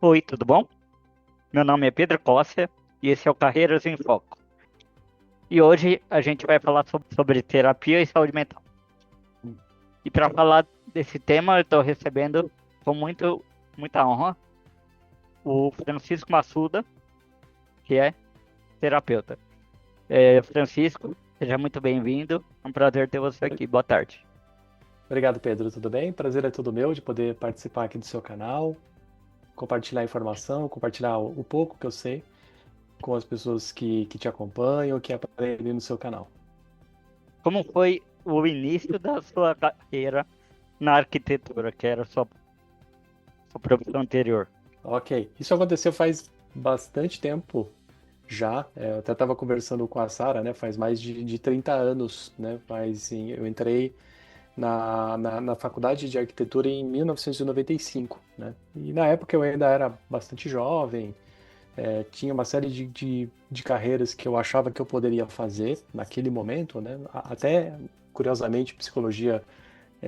Oi, tudo bom? Meu nome é Pedro Costa e esse é o Carreiras em Foco. E hoje a gente vai falar sobre terapia e saúde mental. E para falar desse tema, eu estou recebendo com muita honra o Francisco Massuda, que é terapeuta. Francisco, seja muito bem-vindo. É um prazer ter você aqui. Boa tarde. Obrigado, Pedro. Tudo bem? Prazer é todo meu de poder participar aqui do seu canal, compartilhar informação, compartilhar o pouco que eu sei com as pessoas que te acompanham, que aprendem no seu canal. Como foi o início da sua carreira na arquitetura, que era sua profissão anterior? Ok, isso aconteceu faz bastante tempo já. Eu até estava conversando com a Sara, né? Faz mais de 30 anos, né? Mas sim, eu entrei na faculdade de arquitetura em 1995, né? E na época eu ainda era bastante jovem. Tinha uma série de carreiras que eu achava que eu poderia fazer naquele momento, né? Até, curiosamente, psicologia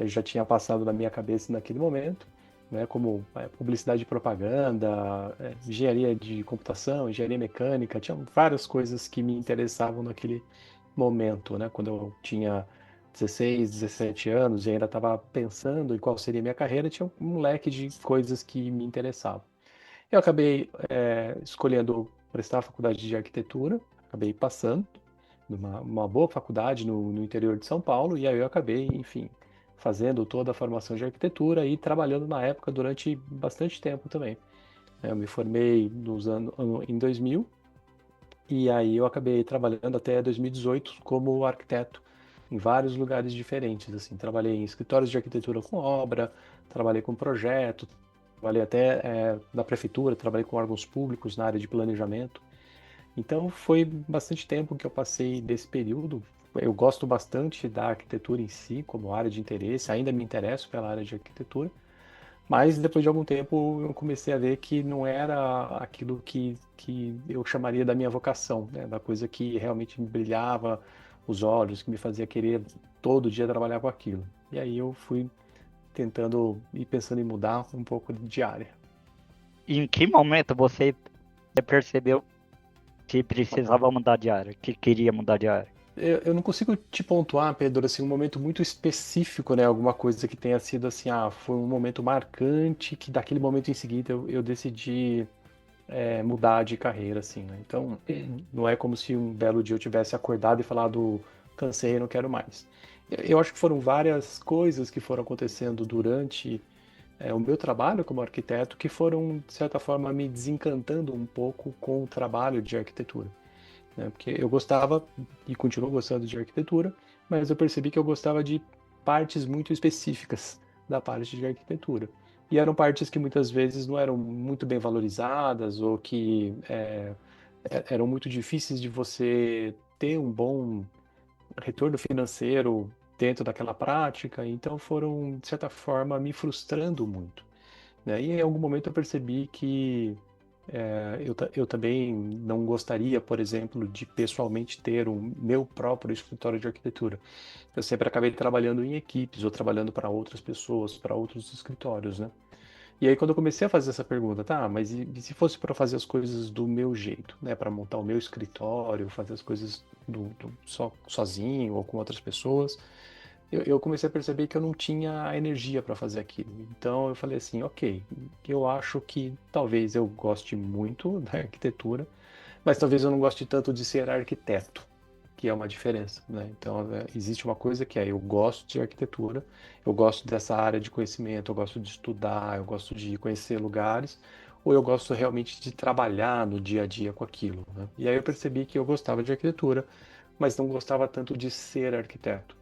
já tinha passado na minha cabeça naquele momento, né? Como publicidade e propaganda, engenharia de computação, engenharia mecânica, tinha várias coisas que me interessavam naquele momento, né? Quando eu tinha 16, 17 anos e ainda estava pensando em qual seria a minha carreira, tinha um leque de coisas que me interessavam. Eu acabei escolhendo prestar a faculdade de arquitetura, acabei passando numa uma boa faculdade no interior de São Paulo, e aí eu acabei, enfim, fazendo toda a formação de arquitetura e trabalhando na época durante bastante tempo também. Eu me formei em 2000 e aí eu acabei trabalhando até 2018 como arquiteto em vários lugares diferentes, assim, trabalhei em escritórios de arquitetura com obra, trabalhei com projeto, trabalhei até na prefeitura, trabalhei com órgãos públicos na área de planejamento. Então foi bastante tempo que eu passei desse período. Eu gosto bastante da arquitetura em si, como área de interesse, ainda me interesso pela área de arquitetura, mas depois de algum tempo eu comecei a ver que não era aquilo que eu chamaria da minha vocação, né? Da coisa que realmente me brilhava os olhos, que me fazia querer todo dia trabalhar com aquilo. E aí eu fui tentando e pensando em mudar um pouco de área. E em que momento você percebeu que precisava mudar de área, que queria mudar de área? Eu não consigo te pontuar, Pedro, assim, um momento muito específico, né? Alguma coisa que tenha sido assim, foi um momento marcante que daquele momento em seguida eu decidi mudar de carreira, assim, né? Então, não é como se um belo dia eu tivesse acordado e falado, cansei, não quero mais. Eu acho que foram várias coisas que foram acontecendo durante o meu trabalho como arquiteto que foram, de certa forma, me desencantando um pouco com o trabalho de arquitetura, né? Porque eu gostava e continuo gostando de arquitetura, mas eu percebi que eu gostava de partes muito específicas da parte de arquitetura. E eram partes que muitas vezes não eram muito bem valorizadas ou que eram muito difíceis de você ter um bom retorno financeiro dentro daquela prática, então foram, de certa forma, me frustrando muito, né? E em algum momento eu percebi que eu também não gostaria, por exemplo, de pessoalmente ter o meu próprio escritório de arquitetura. Eu sempre acabei trabalhando em equipes ou trabalhando para outras pessoas, para outros escritórios, né? E aí quando eu comecei a fazer essa pergunta, tá, mas e se fosse para fazer as coisas do meu jeito, né, para montar o meu escritório, fazer as coisas sozinho ou com outras pessoas, eu comecei a perceber que eu não tinha a energia para fazer aquilo. Então eu falei assim, ok, eu acho que talvez eu goste muito da arquitetura, mas talvez eu não goste tanto de ser arquiteto, que é uma diferença, né? Então existe uma coisa que é eu gosto de arquitetura, eu gosto dessa área de conhecimento, eu gosto de estudar, eu gosto de conhecer lugares, ou eu gosto realmente de trabalhar no dia a dia com aquilo, né? E aí eu percebi que eu gostava de arquitetura, mas não gostava tanto de ser arquiteto,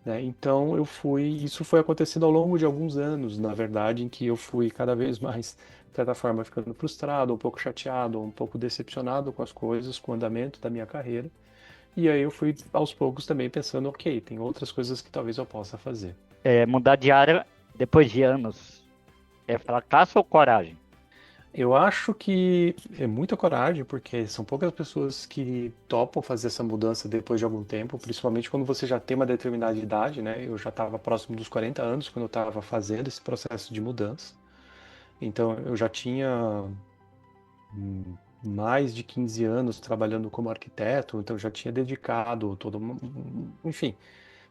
né? Então isso foi acontecendo ao longo de alguns anos, na verdade, em que eu fui cada vez mais, de certa forma, ficando frustrado, um pouco chateado, um pouco decepcionado com as coisas, com o andamento da minha carreira. E aí eu fui aos poucos também pensando, ok, tem outras coisas que talvez eu possa fazer. Mudar de área depois de anos é fracasso ou coragem? Eu acho que é muita coragem, porque são poucas pessoas que topam fazer essa mudança depois de algum tempo, principalmente quando você já tem uma determinada idade, né? Eu já estava próximo dos 40 anos quando eu estava fazendo esse processo de mudança. Então, eu já tinha mais de 15 anos trabalhando como arquiteto, então eu já tinha dedicado enfim,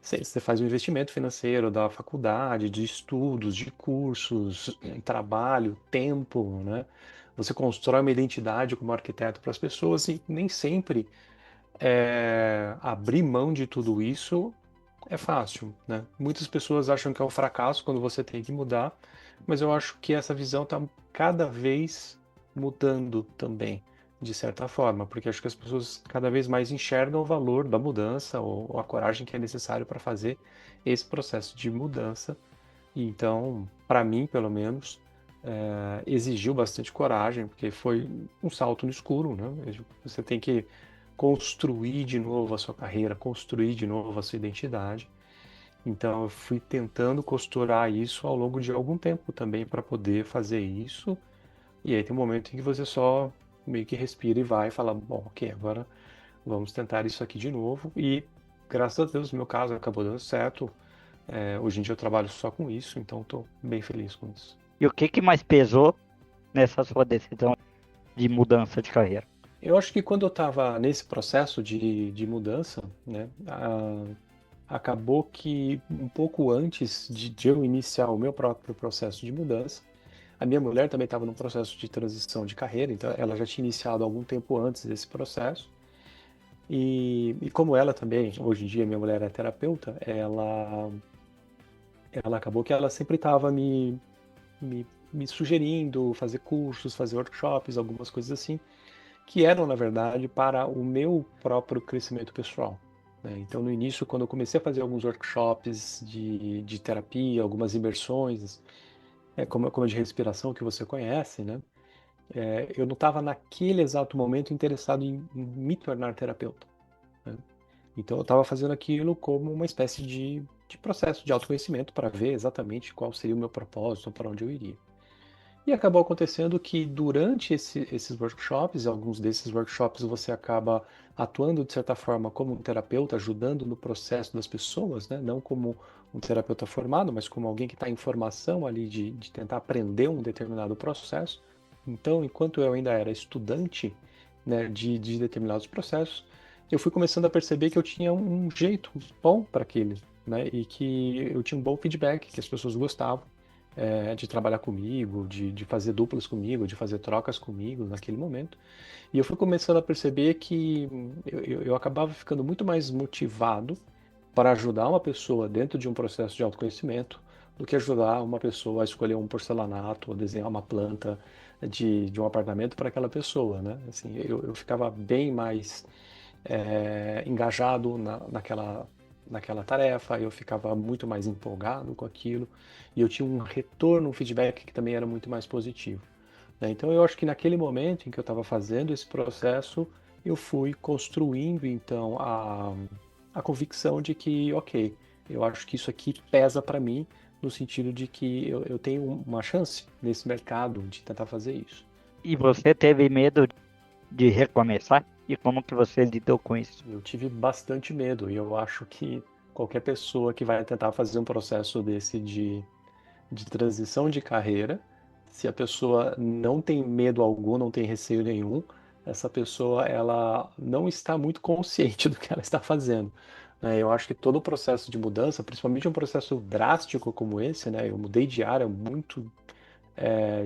você faz um investimento financeiro da faculdade, de estudos, de cursos, trabalho, tempo, né? Você constrói uma identidade como arquiteto para as pessoas e nem sempre abrir mão de tudo isso é fácil, né? Muitas pessoas acham que é um fracasso quando você tem que mudar, mas eu acho que essa visão está cada vez mudando também, de certa forma, porque acho que as pessoas cada vez mais enxergam o valor da mudança ou a coragem que é necessário para fazer esse processo de mudança. E então, para mim, pelo menos, exigiu bastante coragem, porque foi um salto no escuro, né? Você tem que construir de novo a sua carreira, construir de novo a sua identidade. Então, eu fui tentando costurar isso ao longo de algum tempo também para poder fazer isso. E aí tem um momento em que você só meio que respira e vai e fala, bom, ok, agora vamos tentar isso aqui de novo. E graças a Deus, no meu caso, acabou dando certo. Hoje em dia eu trabalho só com isso, então estou bem feliz com isso. E o que que mais pesou nessa sua decisão de mudança de carreira? Eu acho que quando eu estava nesse processo de mudança, né, acabou que um pouco antes de eu iniciar o meu próprio processo de mudança, a minha mulher também estava num processo de transição de carreira, então ela já tinha iniciado algum tempo antes desse processo. E como ela também, hoje em dia minha mulher é terapeuta, ela acabou que ela sempre estava me sugerindo fazer cursos, fazer workshops, algumas coisas assim, que eram, na verdade, para o meu próprio crescimento pessoal, né? Então, no início, quando eu comecei a fazer alguns workshops de terapia, algumas imersões, como a de respiração que você conhece, né? Eu não estava naquele exato momento interessado em me tornar terapeuta, né? Então, eu estava fazendo aquilo como uma espécie de processo de autoconhecimento para ver exatamente qual seria o meu propósito, para onde eu iria. E acabou acontecendo que durante esses workshops, alguns desses workshops você acaba atuando de certa forma como um terapeuta, ajudando no processo das pessoas, né? Não como um terapeuta formado, mas como alguém que está em formação ali de tentar aprender um determinado processo. Então, enquanto eu ainda era estudante, né, de determinados processos, eu fui começando a perceber que eu tinha um jeito bom para aquele, né? E que eu tinha um bom feedback, que as pessoas gostavam de trabalhar comigo, de fazer duplas comigo, de fazer trocas comigo naquele momento. E eu fui começando a perceber que eu acabava ficando muito mais motivado para ajudar uma pessoa dentro de um processo de autoconhecimento do que ajudar uma pessoa a escolher um porcelanato ou desenhar uma planta de um apartamento para aquela pessoa, né? Assim, eu ficava bem mais engajado naquela tarefa, eu ficava muito mais empolgado com aquilo e eu tinha um retorno, um feedback que também era muito mais positivo, né? Então eu acho que naquele momento em que eu estava fazendo esse processo, eu fui construindo então a convicção de que, ok, eu acho que isso aqui pesa para mim no sentido de que eu tenho uma chance nesse mercado de tentar fazer isso. E você teve medo de recomeçar? E como que você lidou com isso? Eu tive bastante medo e eu acho que qualquer pessoa que vai tentar fazer um processo desse de transição de carreira, se a pessoa não tem medo algum, não tem receio nenhum, essa pessoa ela não está muito consciente do que ela está fazendo, né? Eu acho que todo o processo de mudança, principalmente um processo drástico como esse, né? Eu mudei de área muito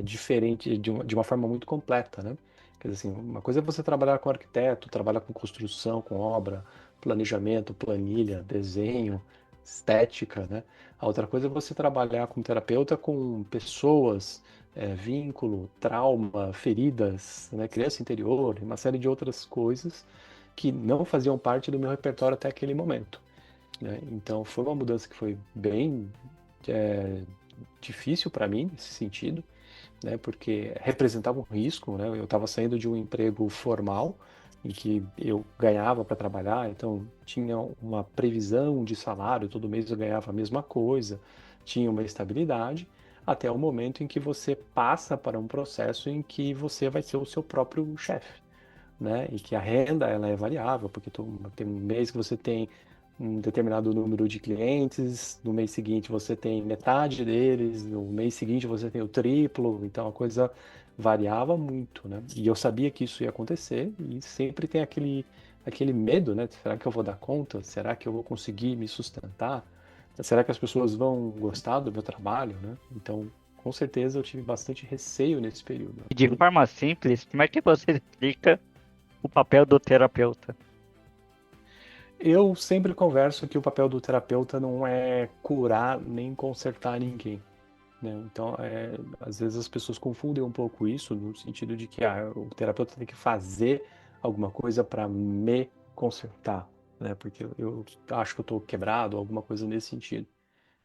diferente, de uma forma muito completa, né? Quer dizer assim, uma coisa é você trabalhar com arquiteto, trabalhar com construção, com obra, planejamento, planilha, desenho, estética, né? A outra coisa é você trabalhar como terapeuta com pessoas, vínculo, trauma, feridas, né? Criança interior, e uma série de outras coisas que não faziam parte do meu repertório até aquele momento, né? Então foi uma mudança que foi bem é, difícil para mim nesse sentido, né? Porque representava um risco, né? Eu estava saindo de um emprego formal em que eu ganhava para trabalhar, então tinha uma previsão de salário, todo mês eu ganhava a mesma coisa, tinha uma estabilidade, até o momento em que você passa para um processo em que você vai ser o seu próprio chefe, né? E que a renda ela é variável, porque tem um mês que você tem um determinado número de clientes, no mês seguinte você tem metade deles, no mês seguinte você tem o triplo, então a coisa variava muito, né? E eu sabia que isso ia acontecer e sempre tem aquele medo, né? Será que eu vou dar conta? Será que eu vou conseguir me sustentar? Será que as pessoas vão gostar do meu trabalho, né? Então, com certeza eu tive bastante receio nesse período. E de forma simples, como é que você explica o papel do terapeuta? Eu sempre converso que o papel do terapeuta não é curar nem consertar ninguém, né? Então, às vezes as pessoas confundem um pouco isso no sentido de que o terapeuta tem que fazer alguma coisa para me consertar, né? Porque eu acho que eu estou quebrado, alguma coisa nesse sentido,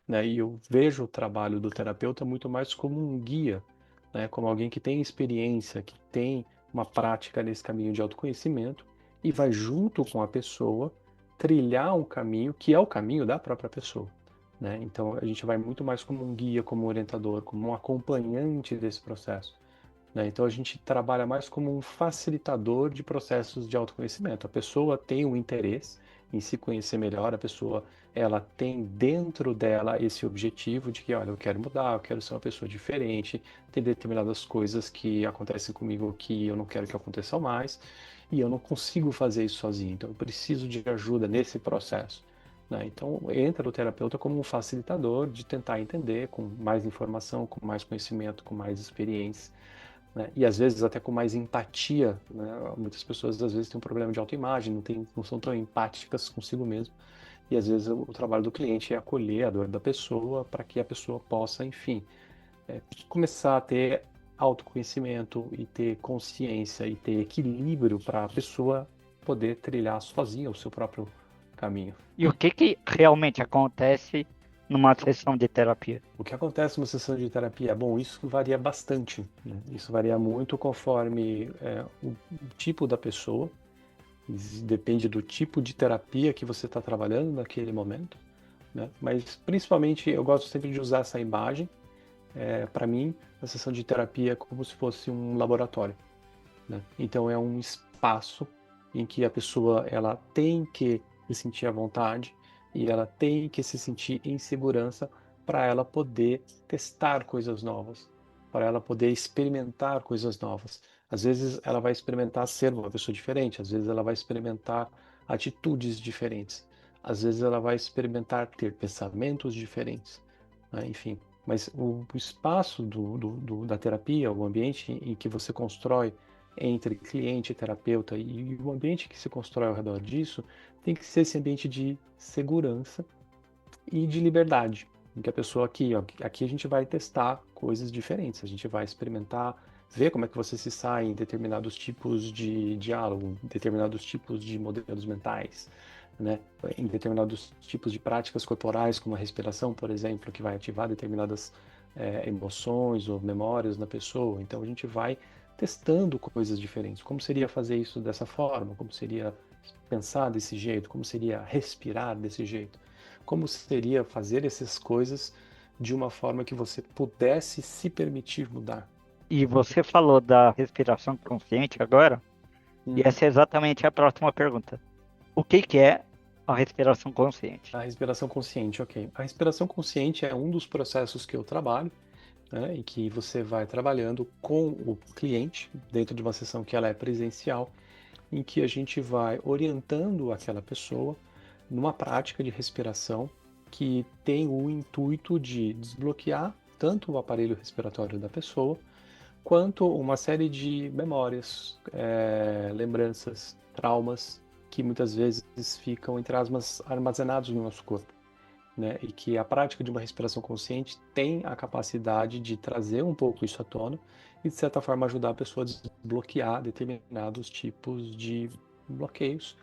né? E eu vejo o trabalho do terapeuta muito mais como um guia, né? Como alguém que tem experiência, que tem uma prática nesse caminho de autoconhecimento e vai junto com a pessoa trilhar um caminho que é o caminho da própria pessoa, né? Então a gente vai muito mais como um guia, como um orientador, como um acompanhante desse processo, né? Então a gente trabalha mais como um facilitador de processos de autoconhecimento. A pessoa tem um interesse em se conhecer melhor, a pessoa ela tem dentro dela esse objetivo de que, olha, eu quero mudar, eu quero ser uma pessoa diferente, tem determinadas coisas que acontecem comigo que eu não quero que aconteçam mais, e eu não consigo fazer isso sozinho, então eu preciso de ajuda nesse processo, né? Então entra o terapeuta como um facilitador de tentar entender com mais informação, com mais conhecimento, com mais experiência, né? E às vezes até com mais empatia, né? Muitas pessoas às vezes têm um problema de autoimagem, não são tão empáticas consigo mesmo, e às vezes o trabalho do cliente é acolher a dor da pessoa para que a pessoa possa, enfim, começar a ter autoconhecimento e ter consciência e ter equilíbrio para a pessoa poder trilhar sozinha o seu próprio caminho. E o que que realmente acontece numa sessão de terapia? O que acontece numa sessão de terapia? Bom, isso varia bastante, né? Isso varia muito conforme o tipo da pessoa, depende do tipo de terapia que você está trabalhando naquele momento, né? Mas principalmente eu gosto sempre de usar essa imagem. Para mim, a sessão de terapia é como se fosse um laboratório, né? Então é um espaço em que a pessoa ela tem que se sentir à vontade e ela tem que se sentir em segurança para ela poder testar coisas novas, para ela poder experimentar coisas novas. Às vezes ela vai experimentar ser uma pessoa diferente, às vezes ela vai experimentar atitudes diferentes, às vezes ela vai experimentar ter pensamentos diferentes, né? Enfim. Mas o espaço da terapia, o ambiente em que você constrói entre cliente e terapeuta e o ambiente que se constrói ao redor disso tem que ser esse ambiente de segurança e de liberdade, em que a pessoa aqui, ó, aqui a gente vai testar coisas diferentes, a gente vai experimentar, ver como é que você se sai em determinados tipos de diálogo, em determinados tipos de modelos mentais, né? Em determinados tipos de práticas corporais, como a respiração, por exemplo, que vai ativar determinadas emoções ou memórias na pessoa. Então a gente vai testando coisas diferentes. Como seria fazer isso dessa forma? Como seria pensar desse jeito? Como seria respirar desse jeito? Como seria fazer essas coisas de uma forma que você pudesse se permitir mudar? E você falou da respiração consciente agora, e Uhum. essa é exatamente a próxima pergunta. O que que é a respiração consciente? A respiração consciente, ok. A respiração consciente é um dos processos que eu trabalho, né, em que você vai trabalhando com o cliente dentro de uma sessão que ela é presencial, em que a gente vai orientando aquela pessoa numa prática de respiração que tem o intuito de desbloquear tanto o aparelho respiratório da pessoa, quanto uma série de memórias, lembranças, traumas que muitas vezes ficam entre aspas armazenados no nosso corpo, né? E que a prática de uma respiração consciente tem a capacidade de trazer um pouco isso à tona e de certa forma ajudar a pessoa a desbloquear determinados tipos de bloqueios,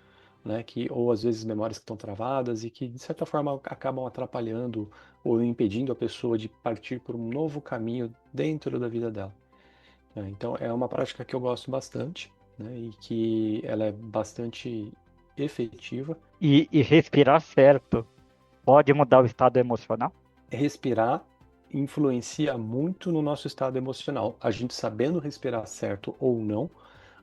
né? Que ou às vezes memórias que estão travadas e que de certa forma acabam atrapalhando ou impedindo a pessoa de partir por um novo caminho dentro da vida dela, né? Então é uma prática que eu gosto bastante, né? E que ela é bastante efetiva. E respirar certo pode mudar o estado emocional? Respirar influencia muito no nosso estado emocional. A gente sabendo respirar certo ou não,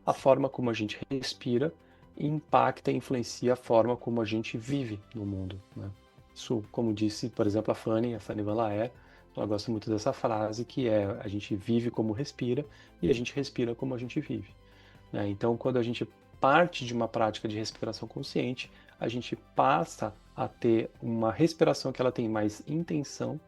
a forma como a gente respira impacta e influencia a forma como a gente vive no mundo, né? Isso, como disse, por exemplo, a Fanny Van Laer, ela gosta muito dessa frase, que é: a gente vive como respira e a gente respira como a gente vive, né? Então, quando a gente parte de uma prática de respiração consciente, a gente passa a ter uma respiração que ela tem mais intenção,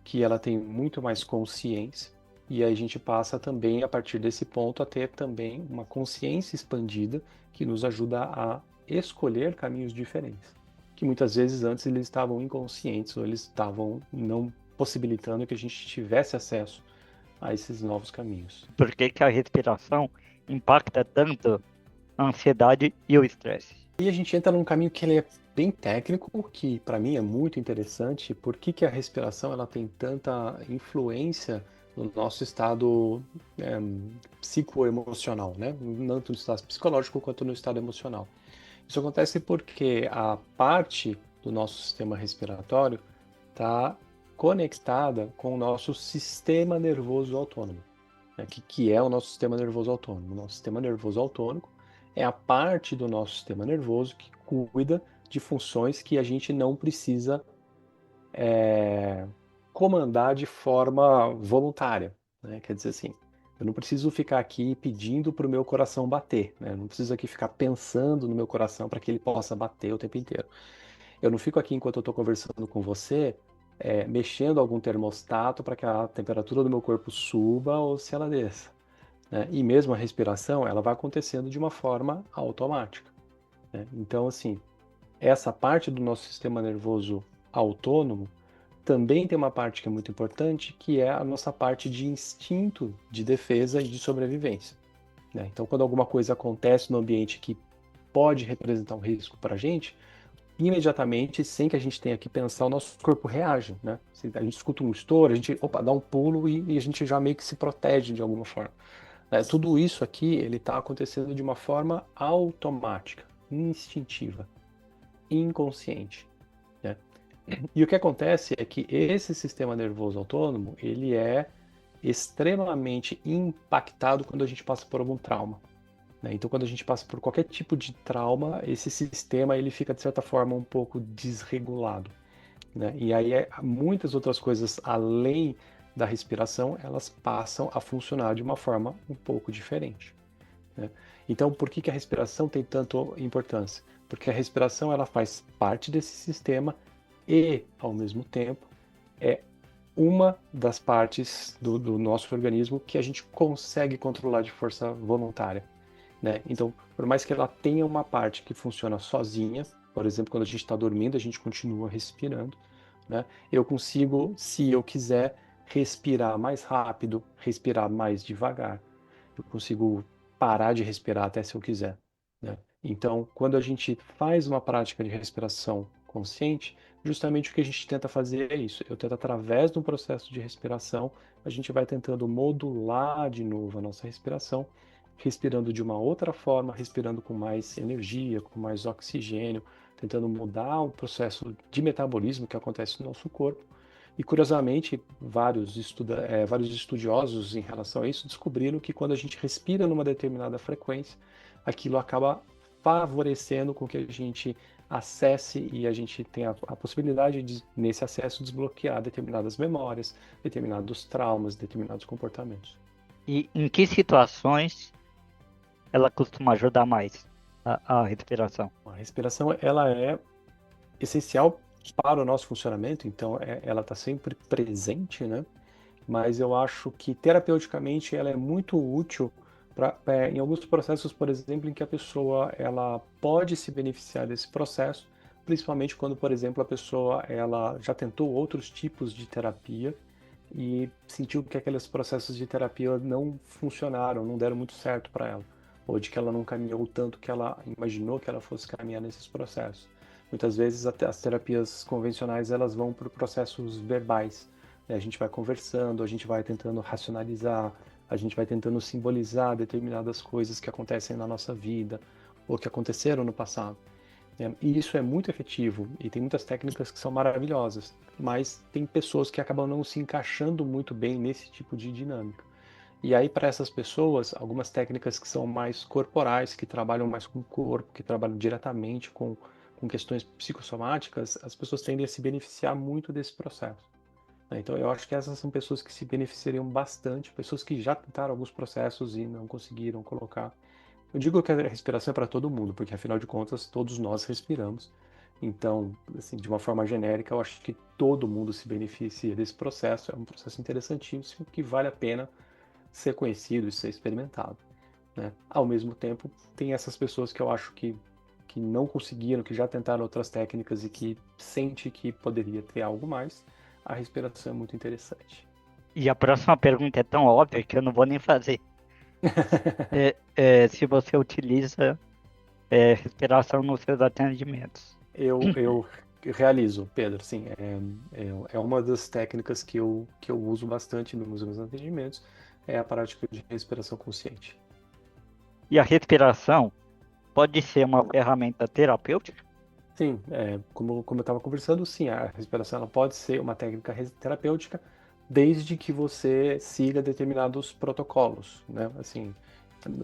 que ela tem muito mais consciência, e aí a gente passa também, a partir desse ponto, a ter também uma consciência expandida que nos ajuda a escolher caminhos diferentes, que muitas vezes antes eles estavam inconscientes ou eles estavam não possibilitando que a gente tivesse acesso a esses novos caminhos. Por que que a respiração impacta tanto a ansiedade e o estresse? E a gente entra num caminho que ele é bem técnico, que para mim é muito interessante. Por que que a respiração ela tem tanta influência no nosso estado é, psicoemocional, né? Tanto no estado psicológico quanto no estado emocional. Isso acontece porque a parte do nosso sistema respiratório está conectada com o nosso sistema nervoso autônomo, né? Que é o nosso sistema nervoso autônomo. O nosso sistema nervoso autônomo é a parte do nosso sistema nervoso que cuida de funções que a gente não precisa comandar de forma voluntária, né? Quer dizer assim, eu não preciso ficar aqui pedindo para o meu coração bater, né? Eu não preciso aqui ficar pensando no meu coração para que ele possa bater o tempo inteiro. Eu não fico aqui enquanto eu estou conversando com você, mexendo algum termostato para que a temperatura do meu corpo suba ou se ela desça, né? E mesmo a respiração, ela vai acontecendo de uma forma automática, né? Então, assim, essa parte do nosso sistema nervoso autônomo também tem uma parte que é muito importante, que é a nossa parte de instinto de defesa e de sobrevivência, né? Então, quando alguma coisa acontece no ambiente que pode representar um risco para a gente, imediatamente, sem que a gente tenha que pensar, o nosso corpo reage, né? Se a gente escuta um estouro, a gente, opa, dá um pulo e a gente já meio que se protege de alguma forma, né? Tudo isso aqui, ele está acontecendo de uma forma automática, instintiva, inconsciente, né? E o que acontece é que esse sistema nervoso autônomo, ele é extremamente impactado quando a gente passa por algum trauma, né? Então, quando a gente passa por qualquer tipo de trauma, esse sistema ele fica, de certa forma, um pouco desregulado, né? E aí muitas outras coisas além da respiração, elas passam a funcionar de uma forma um pouco diferente, né? Então, por que que a respiração tem tanta importância? Porque a respiração ela faz parte desse sistema e, ao mesmo tempo, é uma das partes do nosso organismo que a gente consegue controlar de força voluntária, né? Então, por mais que ela tenha uma parte que funciona sozinha, por exemplo, quando a gente está dormindo, a gente continua respirando, né? Eu consigo, se eu quiser, respirar mais rápido, respirar mais devagar. Eu consigo parar de respirar até se eu quiser, né? Então, quando a gente faz uma prática de respiração consciente, justamente o que a gente tenta fazer é isso. Eu tento, através de um processo de respiração, a gente vai tentando modular de novo a nossa respiração, respirando de uma outra forma, respirando com mais energia, com mais oxigênio, tentando mudar o processo de metabolismo que acontece no nosso corpo. E curiosamente, vários estudiosos em relação a isso descobriram que quando a gente respira numa determinada frequência, aquilo acaba favorecendo com que a gente acesse e a gente tenha a possibilidade de, nesse acesso, desbloquear determinadas memórias, determinados traumas, determinados comportamentos. E em que situações ela costuma ajudar mais a respiração? A respiração, ela é essencial para o nosso funcionamento, então ela está sempre presente, né? Mas eu acho que terapeuticamente ela é muito útil em alguns processos, por exemplo, em que a pessoa ela pode se beneficiar desse processo, principalmente quando, por exemplo, a pessoa ela já tentou outros tipos de terapia e sentiu que aqueles processos de terapia não funcionaram, não deram muito certo para ela, ou de que ela não caminhou o tanto que ela imaginou que ela fosse caminhar nesses processos. Muitas vezes até as terapias convencionais elas vão por processos verbais, né? A gente vai conversando, a gente vai tentando racionalizar, a gente vai tentando simbolizar determinadas coisas que acontecem na nossa vida ou que aconteceram no passado, né? E isso é muito efetivo e tem muitas técnicas que são maravilhosas, mas tem pessoas que acabam não se encaixando muito bem nesse tipo de dinâmica. E aí, para essas pessoas, algumas técnicas que são mais corporais, que trabalham mais com o corpo, que trabalham diretamente com questões psicossomáticas, as pessoas tendem a se beneficiar muito desse processo, né? Então, eu acho que essas são pessoas que se beneficiariam bastante, pessoas que já tentaram alguns processos e não conseguiram colocar. Eu digo que a respiração é para todo mundo, porque afinal de contas, todos nós respiramos. Então, assim, de uma forma genérica, eu acho que todo mundo se beneficia desse processo. É um processo interessantíssimo que vale a pena ser conhecido e ser experimentado, né? Ao mesmo tempo, tem essas pessoas que eu acho que não conseguiram, que já tentaram outras técnicas e que sente que poderia ter algo mais. A respiração é muito interessante. E a próxima pergunta é tão óbvia que eu não vou nem fazer. Se você utiliza respiração nos seus atendimentos. Eu realizo, Pedro, sim, é uma das técnicas que eu uso bastante nos meus atendimentos, é a prática de respiração consciente. E a respiração pode ser uma ferramenta terapêutica? Sim, como eu estava conversando, sim, a respiração ela pode ser uma técnica terapêutica desde que você siga determinados protocolos, né? Assim,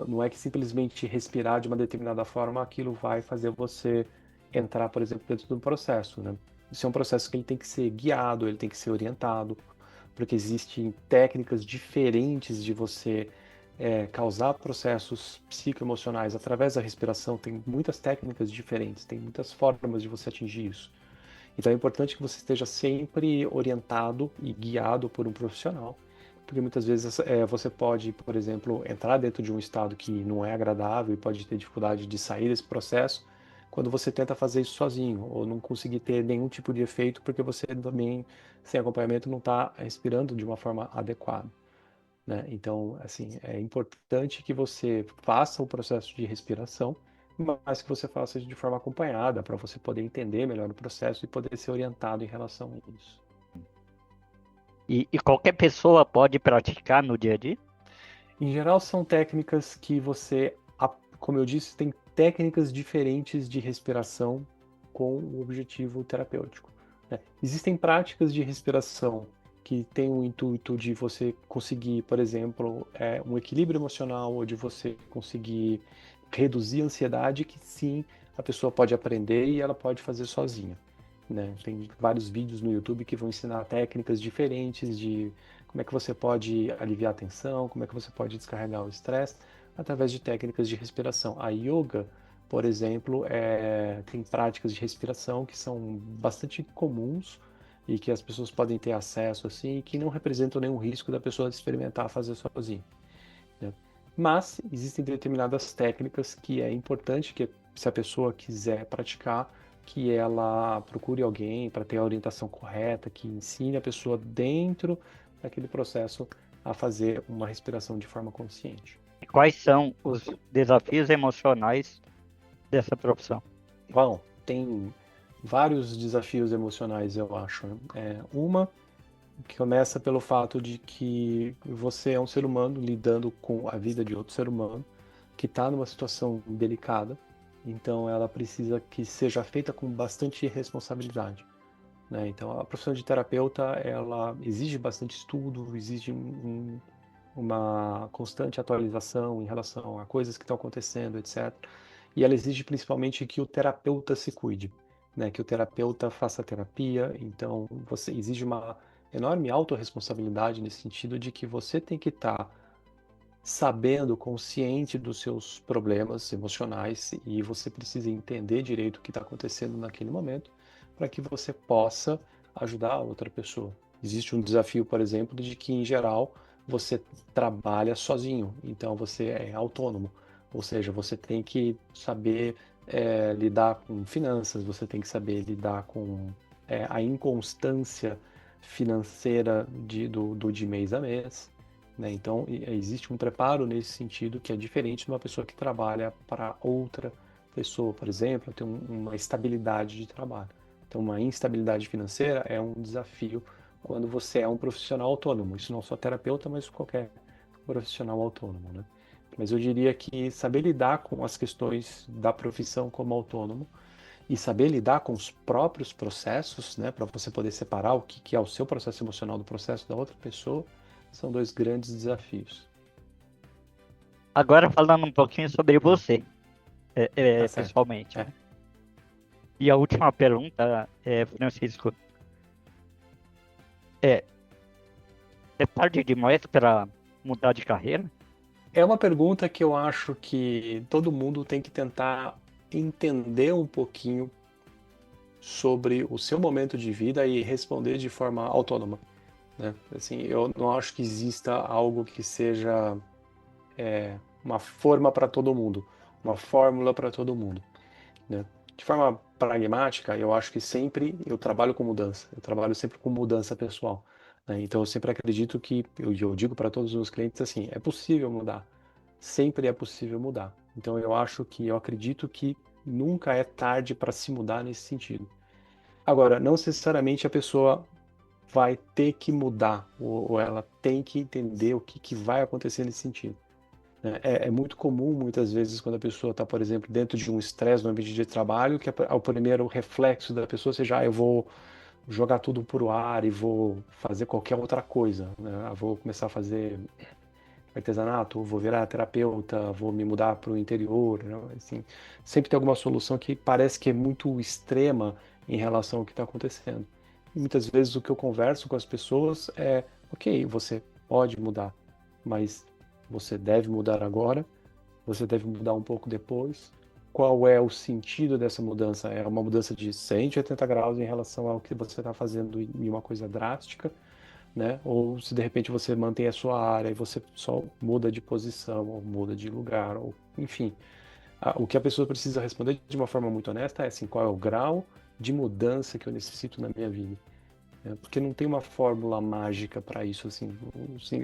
não é que simplesmente respirar de uma determinada forma aquilo vai fazer você entrar, por exemplo, dentro de um processo, né? Isso é um processo que ele tem que ser guiado, ele tem que ser orientado, porque existem técnicas diferentes de você causar processos psicoemocionais através da respiração. Tem muitas técnicas diferentes, tem muitas formas de você atingir isso. Então é importante que você esteja sempre orientado e guiado por um profissional, porque muitas vezes você pode, por exemplo, entrar dentro de um estado que não é agradável e pode ter dificuldade de sair desse processo quando você tenta fazer isso sozinho, ou não conseguir ter nenhum tipo de efeito porque você também, sem acompanhamento, não está respirando de uma forma adequada, né? Então, assim, é importante que você faça o processo de respiração, mas que você faça isso de forma acompanhada, para você poder entender melhor o processo e poder ser orientado em relação a isso. E qualquer pessoa pode praticar no dia a dia? Em geral, são técnicas que você, como eu disse, tem técnicas diferentes de respiração com o objetivo terapêutico, né? Existem práticas de respiração que têm o intuito de você conseguir, por exemplo, um equilíbrio emocional ou de você conseguir reduzir a ansiedade, que sim, a pessoa pode aprender e ela pode fazer sozinha, né? Tem vários vídeos no YouTube que vão ensinar técnicas diferentes de como é que você pode aliviar a tensão, como é que você pode descarregar o estresse através de técnicas de respiração. A yoga, por exemplo, tem práticas de respiração que são bastante comuns e que as pessoas podem ter acesso assim, e que não representam nenhum risco da pessoa experimentar fazer sozinha, né? Mas existem determinadas técnicas que é importante que, se a pessoa quiser praticar, que ela procure alguém para ter a orientação correta, que ensine a pessoa dentro daquele processo a fazer uma respiração de forma consciente. E quais são os desafios emocionais dessa profissão? Bom, tem vários desafios emocionais, eu acho, né? Uma que começa pelo fato de que você é um ser humano lidando com a vida de outro ser humano que está numa situação delicada, então ela precisa que seja feita com bastante responsabilidade, né? Então a profissão de terapeuta ela exige bastante estudo, exige uma constante atualização em relação a coisas que estão acontecendo, etc. E ela exige principalmente que o terapeuta se cuide, né? Que o terapeuta faça terapia. Então, você exige uma enorme autorresponsabilidade nesse sentido de que você tem que estar sabendo, consciente dos seus problemas emocionais e você precisa entender direito o que está acontecendo naquele momento para que você possa ajudar a outra pessoa. Existe um desafio, por exemplo, de que, em geral, você trabalha sozinho, então você é autônomo, ou seja, você tem que saber lidar com finanças, você tem que saber lidar com a inconstância financeira do de mês a mês, né? Então, existe um preparo nesse sentido que é diferente de uma pessoa que trabalha para outra pessoa, por exemplo, tem uma estabilidade de trabalho. Então, uma instabilidade financeira é um desafio quando você é um profissional autônomo. Isso não só terapeuta, mas qualquer profissional autônomo, né? Mas eu diria que saber lidar com as questões da profissão como autônomo e saber lidar com os próprios processos, né, para você poder separar o que é o seu processo emocional do processo da outra pessoa, são dois grandes desafios. Agora falando um pouquinho sobre Hum, você, tá certo. pessoalmente, É. né? E a última pergunta, Francisco, é, é tarde demais para mudar de carreira? É uma pergunta que eu acho que todo mundo tem que tentar entender um pouquinho sobre o seu momento de vida e responder de forma autônoma, né? Assim, eu não acho que exista algo que seja uma forma para todo mundo, uma fórmula para todo mundo, né? De forma pragmática, eu acho que sempre eu trabalho com mudança, eu trabalho sempre com mudança pessoal, né? Então eu sempre acredito que, eu digo para todos os meus clientes assim, é possível mudar, sempre é possível mudar. Então eu acredito que nunca é tarde para se mudar nesse sentido. Agora, não necessariamente a pessoa vai ter que mudar, ou ela tem que entender o que vai acontecer nesse sentido, né? É muito comum, muitas vezes, quando a pessoa está, por exemplo, dentro de um estresse no ambiente de trabalho, que o primeiro reflexo da pessoa seja, eu vou jogar tudo por o ar e vou fazer qualquer outra coisa, né? Eu vou começar a fazer artesanato, vou virar terapeuta, vou me mudar para o interior, né? Assim, sempre tem alguma solução que parece que é muito extrema em relação ao que está acontecendo. E muitas vezes o que eu converso com as pessoas é, ok, você pode mudar, mas você deve mudar agora, você deve mudar um pouco depois. Qual é o sentido dessa mudança? É uma mudança de 180 graus em relação ao que você está fazendo em uma coisa drástica, né? Ou se de repente você mantém a sua área e você só muda de posição, ou muda de lugar, ou enfim. O que a pessoa precisa responder de uma forma muito honesta é assim, qual é o grau de mudança que eu necessito na minha vida? Né? Porque não tem uma fórmula mágica para isso, assim,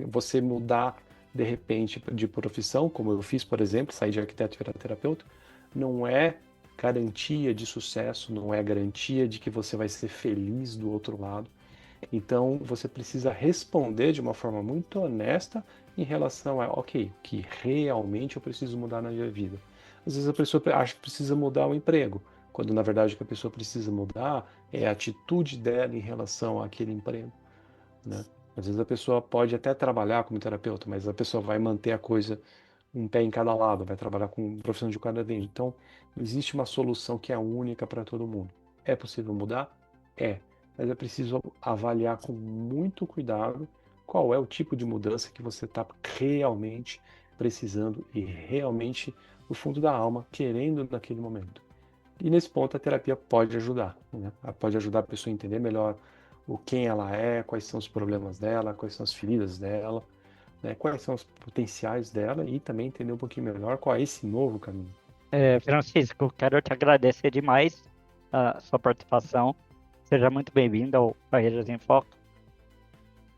você mudar de repente de profissão, como eu fiz, por exemplo, sair de arquiteto e virar terapeuta, não é garantia de sucesso, não é garantia de que você vai ser feliz do outro lado. Então, você precisa responder de uma forma muito honesta em relação a, ok, o que realmente eu preciso mudar na minha vida. Às vezes a pessoa acha que precisa mudar o emprego, quando na verdade o que a pessoa precisa mudar é a atitude dela em relação àquele emprego, né? Às vezes a pessoa pode até trabalhar como terapeuta, mas a pessoa vai manter a coisa um pé em cada lado, vai trabalhar com profissão de cada dente. Então, não existe uma solução que é única para todo mundo. É possível mudar? É, mas é preciso avaliar com muito cuidado qual é o tipo de mudança que você está realmente precisando e realmente, no fundo da alma, querendo naquele momento. E nesse ponto a terapia pode ajudar, né? Ela pode ajudar a pessoa a entender melhor o quem ela é, quais são os problemas dela, quais são as feridas dela, né? Quais são os potenciais dela e também entender um pouquinho melhor qual é esse novo caminho. Francisco, quero te agradecer demais a sua participação. Seja muito bem-vindo ao Carreiras em Foco.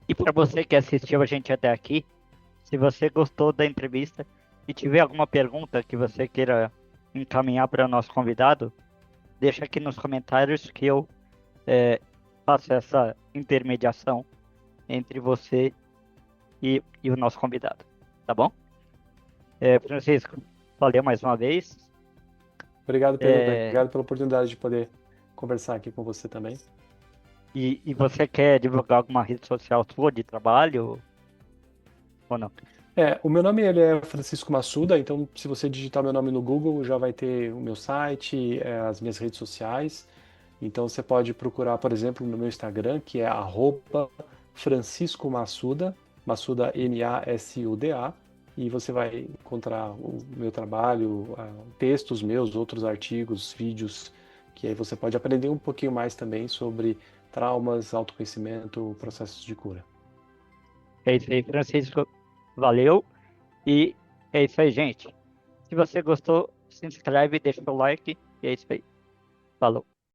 E para você que assistiu a gente até aqui, se você gostou da entrevista e tiver alguma pergunta que você queira encaminhar para o nosso convidado, deixa aqui nos comentários que eu é, faço essa intermediação entre você e o nosso convidado, tá bom? Francisco, valeu mais uma vez. Obrigado, Pedro. É, Obrigado pela oportunidade de poder conversar aqui com você também. e você quer divulgar alguma rede social sua de trabalho ou não? O meu nome ele é Francisco Massuda, então se você digitar meu nome no Google já vai ter o meu site, as minhas redes sociais. Então você pode procurar, por exemplo, no meu Instagram, que é @Francisco Massuda, Massuda Masuda, e você vai encontrar o meu trabalho, textos meus, outros artigos, vídeos, que aí você pode aprender um pouquinho mais também sobre traumas, autoconhecimento, processos de cura. É isso aí, Francisco. Valeu. E é isso aí, gente. Se você gostou, se inscreve, deixa o like. E é isso aí. Falou.